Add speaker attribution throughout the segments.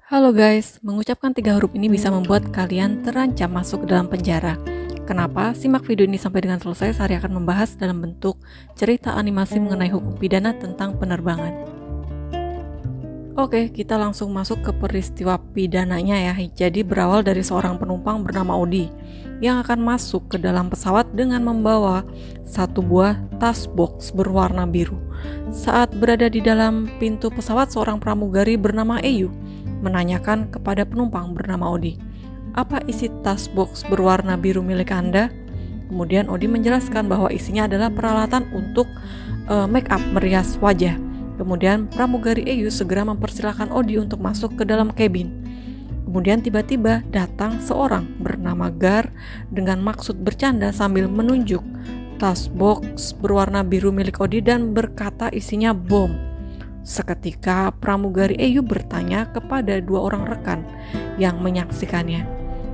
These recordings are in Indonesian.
Speaker 1: Halo guys, mengucapkan 3 huruf ini bisa membuat kalian terancam masuk ke dalam penjara. Kenapa? Simak video ini sampai dengan selesai, saya akan membahas dalam bentuk cerita animasi mengenai hukum pidana tentang penerbangan. Oke, kita langsung masuk ke peristiwa pidananya ya. Jadi berawal dari seorang penumpang bernama Odi yang akan masuk ke dalam pesawat dengan membawa satu buah tas box berwarna biru. Saat berada di dalam pintu pesawat, seorang pramugari bernama Eyu menanyakan kepada penumpang bernama Odi, "Apa isi tas box berwarna biru milik Anda?" Kemudian Odi menjelaskan bahwa isinya adalah peralatan untuk make up, merias wajah. Kemudian pramugari Eyu segera mempersilahkan Odi untuk masuk ke dalam kabin. Kemudian tiba-tiba datang seorang bernama Gar dengan maksud bercanda sambil menunjuk tas box berwarna biru milik Odi dan berkata isinya bom. Seketika pramugari Eyu bertanya kepada dua orang rekan yang menyaksikannya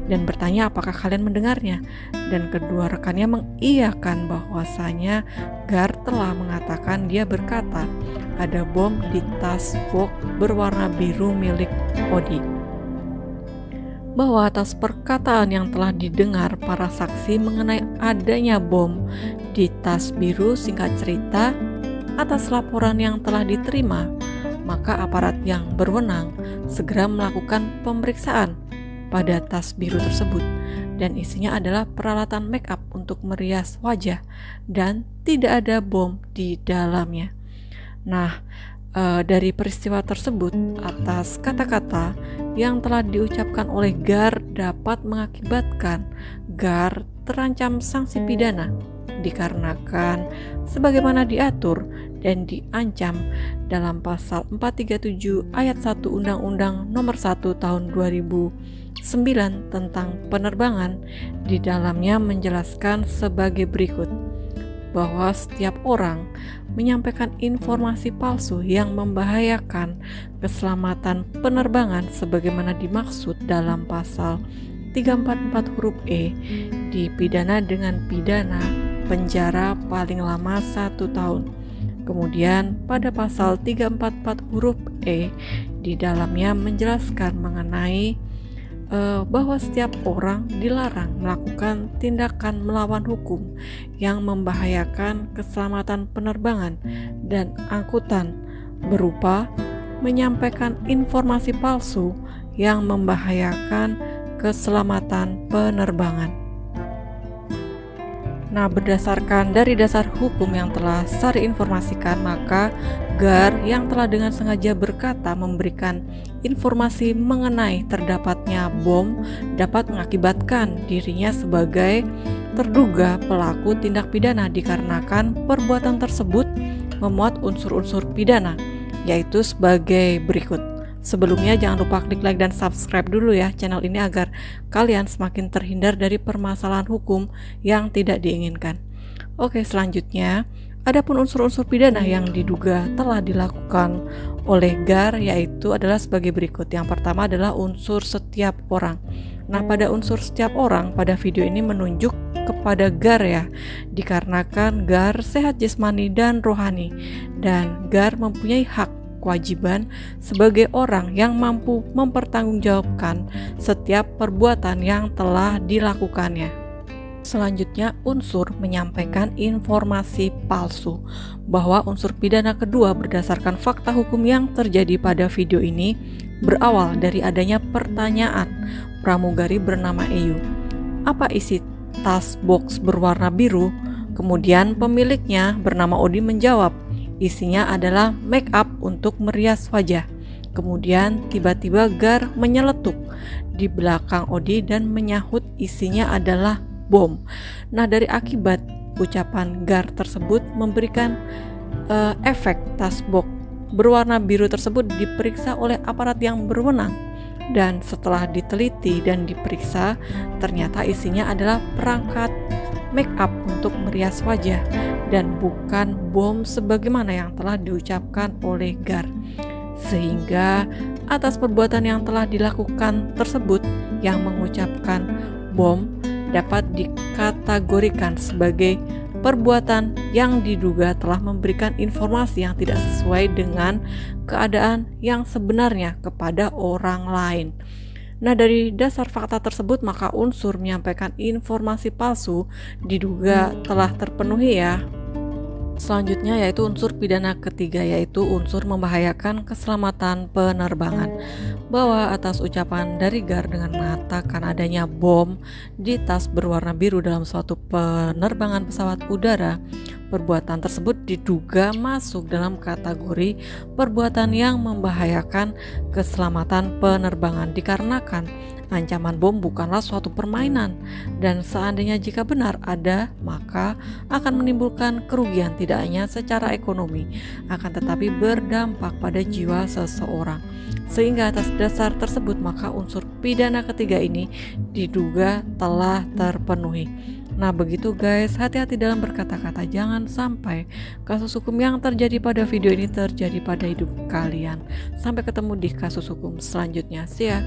Speaker 1: dan bertanya apakah kalian mendengarnya, dan kedua rekannya mengiyakan bahwasanya Gar telah mengatakan, dia berkata ada bom di tas box berwarna biru milik Odi. Bahwa atas perkataan yang telah didengar para saksi mengenai adanya bom di tas biru, singkat cerita, atas laporan yang telah diterima, maka aparat yang berwenang segera melakukan pemeriksaan pada tas biru tersebut, dan isinya adalah peralatan make up untuk merias wajah dan tidak ada bom di dalamnya. Nah, dari peristiwa tersebut, atas kata-kata yang telah diucapkan oleh Gar dapat mengakibatkan Gar terancam sanksi pidana dikarenakan sebagaimana diatur dan diancam dalam pasal 437 ayat 1 Undang-Undang Nomor 1 Tahun 2009 tentang penerbangan. Di dalamnya menjelaskan sebagai berikut, bahwa setiap orang menyampaikan informasi palsu yang membahayakan keselamatan penerbangan sebagaimana dimaksud dalam pasal 344 huruf E dipidana dengan pidana penjara paling lama 1 tahun. Kemudian pada pasal 344 huruf E di dalamnya menjelaskan mengenai bahwa setiap orang dilarang melakukan tindakan melawan hukum yang membahayakan keselamatan penerbangan dan angkutan, berupa menyampaikan informasi palsu yang membahayakan keselamatan penerbangan. Nah, berdasarkan dari dasar hukum yang telah Sari informasikan, maka Gar yang telah dengan sengaja berkata memberikan informasi mengenai terdapatnya bom dapat mengakibatkan dirinya sebagai terduga pelaku tindak pidana dikarenakan perbuatan tersebut memuat unsur-unsur pidana, yaitu sebagai berikut. Sebelumnya jangan lupa klik like dan subscribe dulu ya channel ini agar kalian semakin terhindar dari permasalahan hukum yang tidak diinginkan. Oke, selanjutnya adapun unsur-unsur pidana yang diduga telah dilakukan oleh Gar yaitu adalah sebagai berikut. Yang pertama adalah unsur setiap orang. Nah, pada unsur setiap orang pada video ini menunjuk kepada Gar ya, dikarenakan Gar sehat jasmani dan rohani, dan Gar mempunyai hak kewajiban sebagai orang yang mampu mempertanggungjawabkan setiap perbuatan yang telah dilakukannya. Selanjutnya, unsur menyampaikan informasi palsu, bahwa unsur pidana kedua berdasarkan fakta hukum yang terjadi pada video ini berawal dari adanya pertanyaan pramugari bernama Eyu, "Apa isi tas box berwarna biru?" Kemudian pemiliknya bernama Odi menjawab, isinya adalah make up untuk merias wajah. Kemudian tiba-tiba Gar menyeletuk di belakang Odi dan menyahut isinya adalah bom. Nah, dari akibat ucapan Gar tersebut memberikan efek tas box berwarna biru tersebut diperiksa oleh aparat yang berwenang, dan setelah diteliti dan diperiksa ternyata isinya adalah perangkat make up untuk merias wajah dan bukan bom sebagaimana yang telah diucapkan oleh Gar. Sehingga atas perbuatan yang telah dilakukan tersebut yang mengucapkan bom dapat dikategorikan sebagai perbuatan yang diduga telah memberikan informasi yang tidak sesuai dengan keadaan yang sebenarnya kepada orang lain. Nah, dari dasar fakta tersebut, maka unsur menyampaikan informasi palsu diduga telah terpenuhi ya. Selanjutnya yaitu unsur pidana ketiga, yaitu unsur membahayakan keselamatan penerbangan. Bahwa atas ucapan dari GAR dengan mengatakan adanya bom di tas berwarna biru dalam suatu penerbangan pesawat udara, perbuatan tersebut diduga masuk dalam kategori perbuatan yang membahayakan keselamatan penerbangan dikarenakan ancaman bom bukanlah suatu permainan, dan seandainya jika benar ada, maka akan menimbulkan kerugian tidak hanya secara ekonomi, akan tetapi berdampak pada jiwa seseorang. Sehingga atas dasar tersebut, maka unsur pidana ketiga ini diduga telah terpenuhi. Nah begitu guys, hati-hati dalam berkata-kata, jangan sampai kasus hukum yang terjadi pada video ini terjadi pada hidup kalian. Sampai ketemu di kasus hukum selanjutnya, see ya.